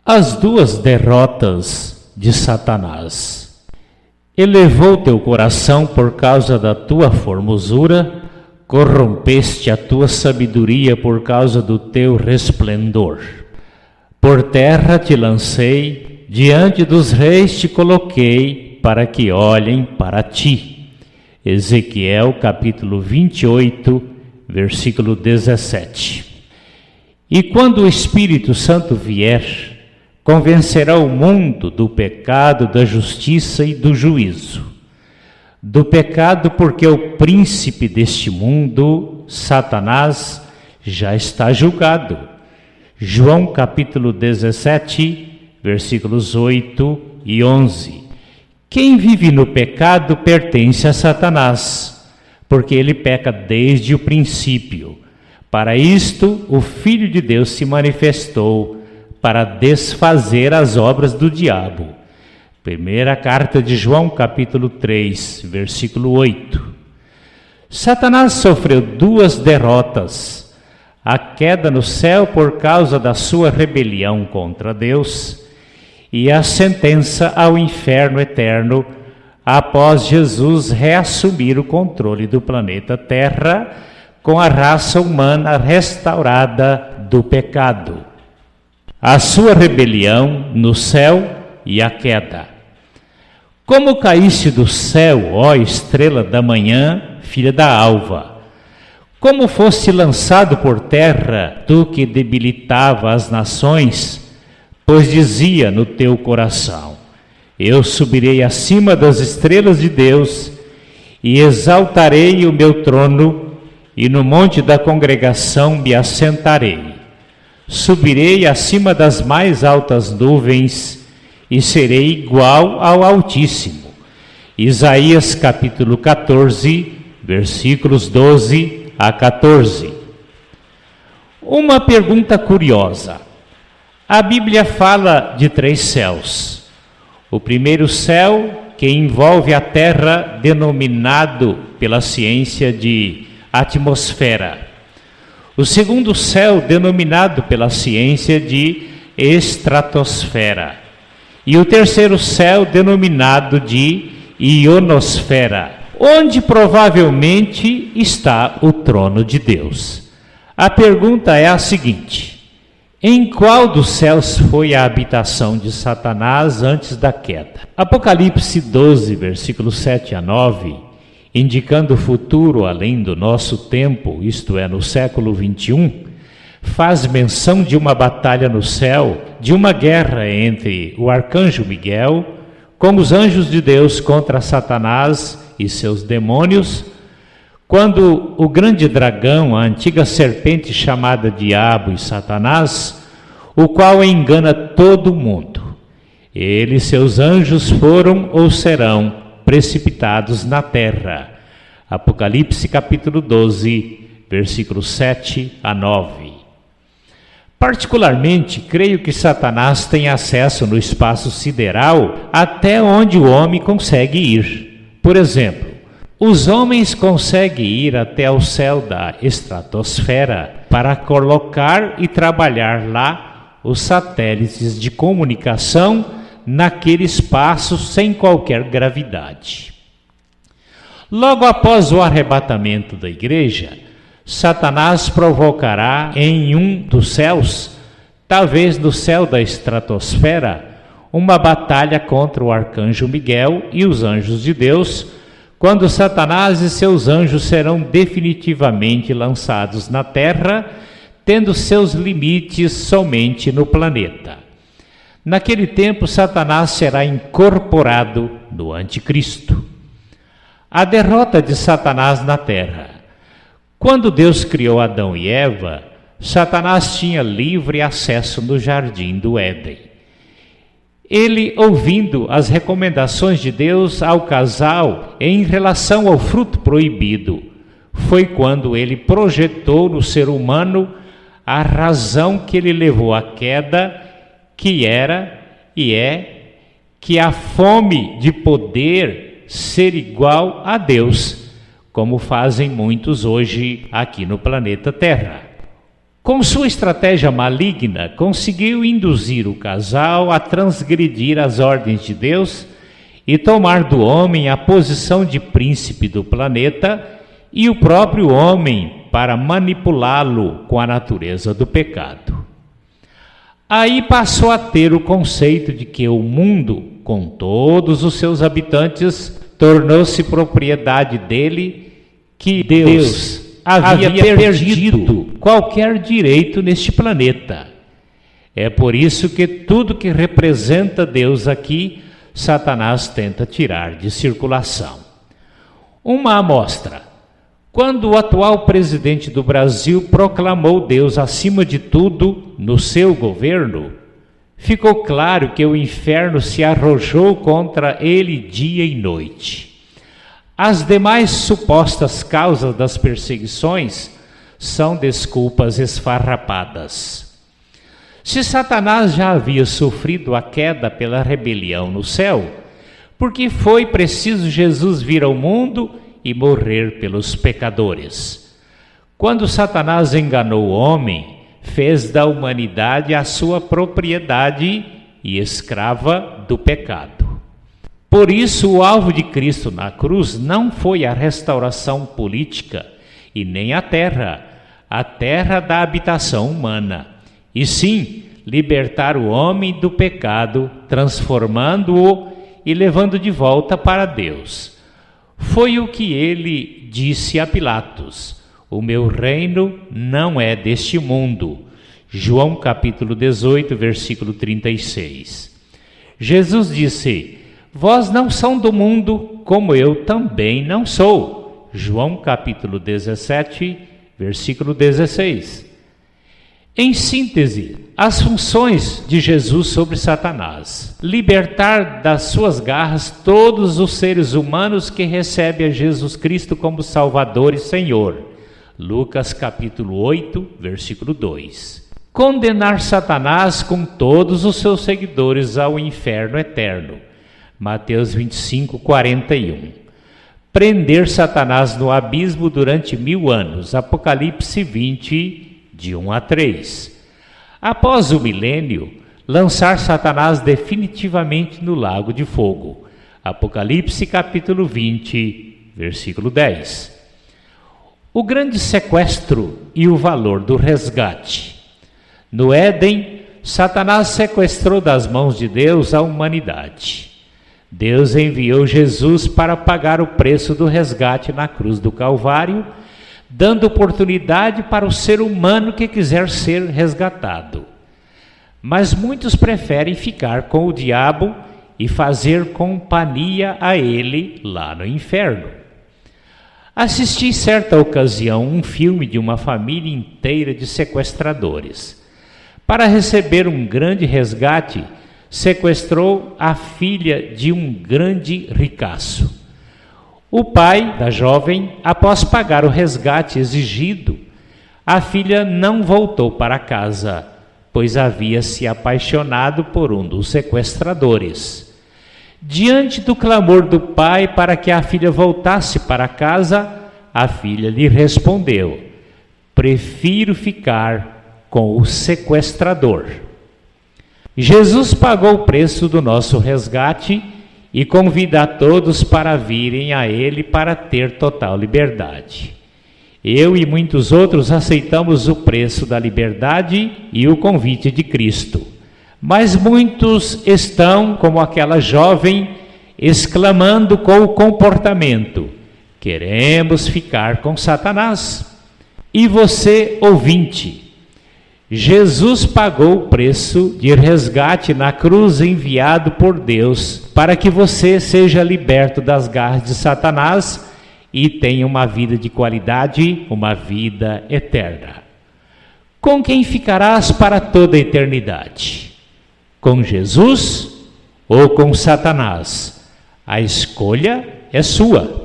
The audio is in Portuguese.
As duas derrotas de Satanás. Elevou teu coração por causa da tua formosura, corrompeste a tua sabedoria por causa do teu resplendor. Por terra te lancei, diante dos reis te coloquei, para que olhem para ti. Ezequiel capítulo 28, versículo 17. E quando o Espírito Santo vier, convencerá o mundo do pecado, da justiça e do juízo. Do pecado, porque o príncipe deste mundo, Satanás, já está julgado. João capítulo 17, versículos 8 e 11. Quem vive no pecado pertence a Satanás, porque ele peca desde o princípio. Para isto, o Filho de Deus se manifestou, para desfazer as obras do diabo. Primeira carta de João, capítulo 3, versículo 8. Satanás sofreu duas derrotas: a queda no céu por causa da sua rebelião contra Deus e a sentença ao inferno eterno após Jesus reassumir o controle do planeta Terra com a raça humana restaurada do pecado. A sua rebelião no céu e a queda. Como caíste do céu, ó estrela da manhã, filha da alva? Como foste lançado por terra, tu que debilitava as nações? Pois dizia no teu coração: eu subirei acima das estrelas de Deus e exaltarei o meu trono, e no monte da congregação me assentarei. Subirei acima das mais altas nuvens e serei igual ao Altíssimo. Isaías capítulo 14, versículos 12 a 14. Uma pergunta curiosa. A Bíblia fala de 3 céus. O primeiro céu, que envolve a terra, denominado pela ciência de atmosfera. O segundo céu, denominado pela ciência de estratosfera. E o terceiro céu, denominado de ionosfera, onde provavelmente está o trono de Deus. A pergunta é a seguinte: em qual dos céus foi a habitação de Satanás antes da queda? Apocalipse 12, versículos 7 a 9, indicando o futuro além do nosso tempo, isto é, no século 21, faz menção de uma batalha no céu, de uma guerra entre o arcanjo Miguel com os anjos de Deus contra Satanás e seus demônios, quando o grande dragão, a antiga serpente chamada Diabo e Satanás, o qual engana todo o mundo, ele e seus anjos foram ou serão precipitados na terra. Apocalipse capítulo 12, versículos 7 a 9. Particularmente, creio que Satanás tem acesso no espaço sideral até onde o homem consegue ir. Por exemplo, os homens conseguem ir até o céu da estratosfera para colocar e trabalhar lá os satélites de comunicação naquele espaço sem qualquer gravidade. Logo após o arrebatamento da igreja, Satanás provocará em um dos céus, talvez no céu da estratosfera, uma batalha contra o arcanjo Miguel e os anjos de Deus, quando Satanás e seus anjos serão definitivamente lançados na terra, tendo seus limites somente no planeta. Naquele tempo, Satanás será incorporado no anticristo. A derrota de Satanás na terra. Quando Deus criou Adão e Eva, Satanás tinha livre acesso no jardim do Éden. Ele, ouvindo as recomendações de Deus ao casal em relação ao fruto proibido, foi quando ele projetou no ser humano a razão que ele levou à queda, que era e é que a fome de poder ser igual a Deus, como fazem muitos hoje aqui no planeta Terra. Com sua estratégia maligna, conseguiu induzir o casal a transgredir as ordens de Deus e tomar do homem a posição de príncipe do planeta e o próprio homem para manipulá-lo com a natureza do pecado. Aí passou a ter o conceito de que o mundo, com todos os seus habitantes, tornou-se propriedade dele, que Deus havia perdido qualquer direito neste planeta. É por isso que tudo que representa Deus aqui, Satanás tenta tirar de circulação. Uma amostra: quando o atual presidente do Brasil proclamou Deus acima de tudo no seu governo, ficou claro que o inferno se arrojou contra ele dia e noite. As demais supostas causas das perseguições são desculpas esfarrapadas. Se Satanás já havia sofrido a queda pela rebelião no céu, porque foi preciso Jesus vir ao mundo e morrer pelos pecadores. Quando Satanás enganou o homem, fez da humanidade a sua propriedade e escrava do pecado. Por isso, o alvo de Cristo na cruz não foi a restauração política e nem a terra da habitação humana, e sim libertar o homem do pecado, transformando-o e levando de volta para Deus. Foi o que ele disse a Pilatos: o meu reino não é deste mundo. João capítulo 18, versículo 36. Jesus disse: vós não são do mundo, como eu também não sou. João capítulo 17, versículo 16. Em síntese, as funções de Jesus sobre Satanás: libertar das suas garras todos os seres humanos que recebem a Jesus Cristo como Salvador e Senhor. Lucas capítulo 8, versículo 2. Condenar Satanás com todos os seus seguidores ao inferno eterno. Mateus 25, 41. Prender Satanás no abismo durante 1000 anos. Apocalipse 20, de 1 a 3. Após o milênio, lançar Satanás definitivamente no lago de fogo. Apocalipse capítulo 20, versículo 10. O grande sequestro e o valor do resgate. No Éden, Satanás sequestrou das mãos de Deus a humanidade. Deus enviou Jesus para pagar o preço do resgate na cruz do Calvário, dando oportunidade para o ser humano que quiser ser resgatado. Mas muitos preferem ficar com o diabo e fazer companhia a ele lá no inferno. Assisti certa ocasião um filme de uma família inteira de sequestradores. Para receber um grande resgate, sequestrou a filha de um grande ricaço. O pai da jovem, após pagar o resgate exigido, a filha não voltou para casa, pois havia se apaixonado por um dos sequestradores. Diante do clamor do pai para que a filha voltasse para casa, a filha lhe respondeu: prefiro ficar com o sequestrador. Jesus pagou o preço do nosso resgate e convida a todos para virem a Ele para ter total liberdade. Eu e muitos outros aceitamos o preço da liberdade e o convite de Cristo. Mas muitos estão, como aquela jovem, exclamando com o comportamento: queremos ficar com Satanás. E você, ouvinte, Jesus pagou o preço de resgate na cruz enviado por Deus para que você seja liberto das garras de Satanás e tenha uma vida de qualidade, uma vida eterna. Com quem ficarás para toda a eternidade? Com Jesus ou com Satanás? A escolha é sua.